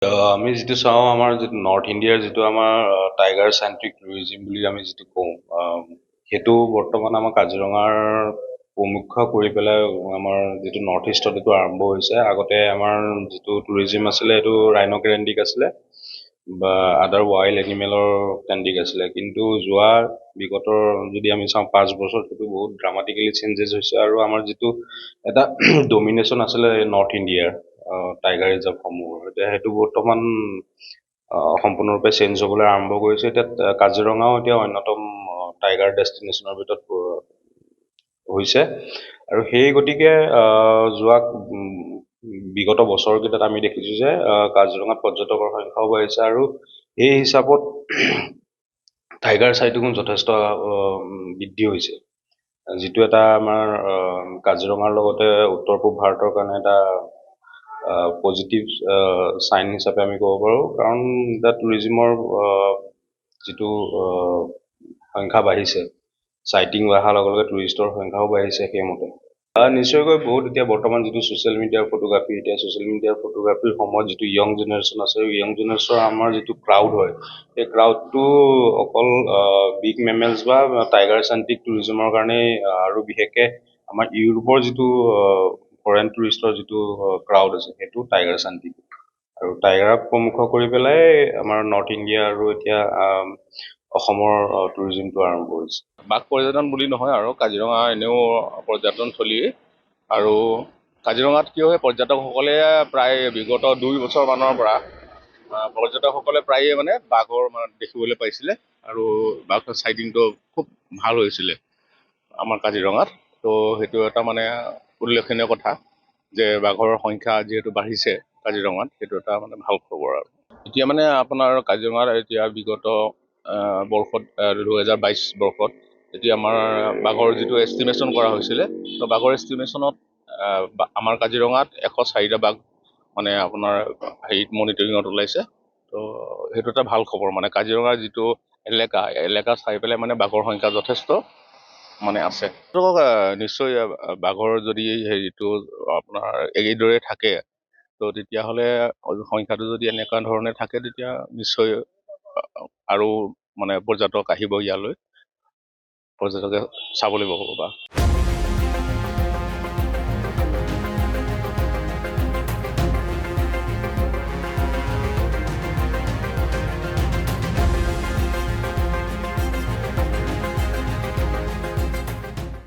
আমি যিটো চাওঁ আমাৰ যিটো নৰ্থ ইণ্ডিয়াৰ যিটো আমাৰ টাইগাৰ চেণ্ট্ৰিক টুৰিজিম বুলি আমি যিটো কওঁ, সেইটো বৰ্তমান আমাৰ কাজিৰঙাৰ প্ৰমুখ্য কৰি পেলাই আমাৰ যিটো নৰ্থ ইষ্টত এইটো আৰম্ভ হৈছে। আগতে আমাৰ যিটো টুৰিজিম আছিলে এইটো ৰাইন' কেন্দ্ৰিক আছিলে বা আদাৰ ৱাইল্ড এনিমেলৰ কেন্দ্ৰিক আছিলে, কিন্তু যোৱা বিগতৰ যদি আমি চাওঁ 5 বছৰ সেইটো বহুত ড্ৰামাটিকেলি চেঞ্জেছ হৈছে। আৰু আমাৰ যিটো এটা ডমিনেশ্যন আছিলে নৰ্থ ইণ্ডিয়াৰ টাইগাৰ ৰিজাৰ্ভসমূহৰ, এতিয়া সেইটো বৰ্তমান সম্পূৰ্ণৰূপে চেঞ্জ হ'বলৈ আৰম্ভ কৰিছে। এতিয়া কাজিৰঙাও এতিয়া অন্যতম টাইগাৰ ডেষ্টিনেশ্যনৰ ভিতৰত হৈছে। আৰু সেই গতিকে যোৱা বিগত বছৰকেইটাত আমি দেখিছোঁ যে কাজিৰঙাত পৰ্যটকৰ সংখ্যাও বাঢ়িছে, আৰু সেই হিচাপত টাইগাৰ চাইটিঙো যথেষ্ট বৃদ্ধি হৈছে, যিটো এটা আমাৰ কাজিৰঙাৰ লগতে উত্তৰ পূব ভাৰতৰ কাৰণে এটা পজিটিভ চাইন হিচাপে আমি ক'ব পাৰোঁ। কাৰণ এতিয়া টুৰিজিমৰ যিটো সংখ্যা বাঢ়িছে, চাইটিং বঢ়াৰ লগে লগে টুৰিষ্টৰ সংখ্যাও বাঢ়িছে সেইমতে। নিশ্চয়কৈ বহুত এতিয়া বৰ্তমান যিটো ছ'চিয়েল মিডিয়াৰ ফটোগ্ৰাফী, এতিয়া ছ'চিয়েল মিডিয়াৰ ফটোগ্ৰাফীৰ সময়ত যিটো য়ং জেনেৰেশ্যন আছে, য়ং জেনেৰেশ্যনৰ আমাৰ যিটো ক্ৰাউড হয়, সেই ক্ৰাউডটো অকল বিগ মেমেলছ বা টাইগাৰ চেণ্ট্ৰিক টুৰিজিমৰ কাৰণেই, আৰু বিশেষকৈ আমাৰ ইউৰোপৰ যিটো ফৰেইন টুৰিষ্টৰ যিটো ক্ৰাউড আছে সেইটো টাইগাৰ চেণ্ট্ৰিক, আৰু টাইগাৰক প্ৰমুখ কৰি পেলাই আমাৰ নৰ্থ ইণ্ডিয়া আৰু এতিয়া অসমৰ টুৰিজিমটো আৰম্ভ হৈছে। বাঘ পৰ্যটন বুলি নহয়, আৰু কাজিৰঙা এনেও পৰ্যটনথলী। আৰু কাজিৰঙাত কি হয়, পৰ্যটকসকলে প্ৰায় বিগত 2 বছৰমানৰ পৰা পৰ্যটকসকলে প্ৰায়ে মানে বাঘৰ দেখিবলৈ পাইছিলে, আৰু বাঘৰ চাইটিংটো খুব ভাল হৈছিলে আমাৰ কাজিৰঙাত। তো সেইটো এটা মানে উল্লেখনীয় কথা যে বাঘৰ সংখ্যা যিহেতু বাঢ়িছে কাজিৰঙাত, সেইটো এটা মানে ভাল খবৰ। আৰু এতিয়া মানে আপোনাৰ কাজিৰঙাত এতিয়া বিগত বৰ্ষত 2022 বৰ্ষত এতিয়া আমাৰ বাঘৰ যিটো এষ্টিমেশ্যন কৰা হৈছিলে, তো বাঘৰ এষ্টিমেশ্যনত আমাৰ কাজিৰঙাত 104টা বাঘ মানে আপোনাৰ মনিটৰিঙত ওলাইছে। তো সেইটো এটা ভাল খবৰ, মানে কাজিৰঙাৰ যিটো এলেকা চাই পেলাই মানে বাঘৰ সংখ্যা যথেষ্ট মানে আছে। তো নিশ্চয় বাঘৰ যদি হেৰিটো আপোনাৰ এইদৰে থাকে, তো তেতিয়াহ'লে সংখ্যাটো যদি এনেকুৱা ধৰণে থাকে, তেতিয়া নিশ্চয় আৰু মানে পৰ্যটক আহিব ইয়ালৈ, পৰ্যটকে চাবলৈ পাব বা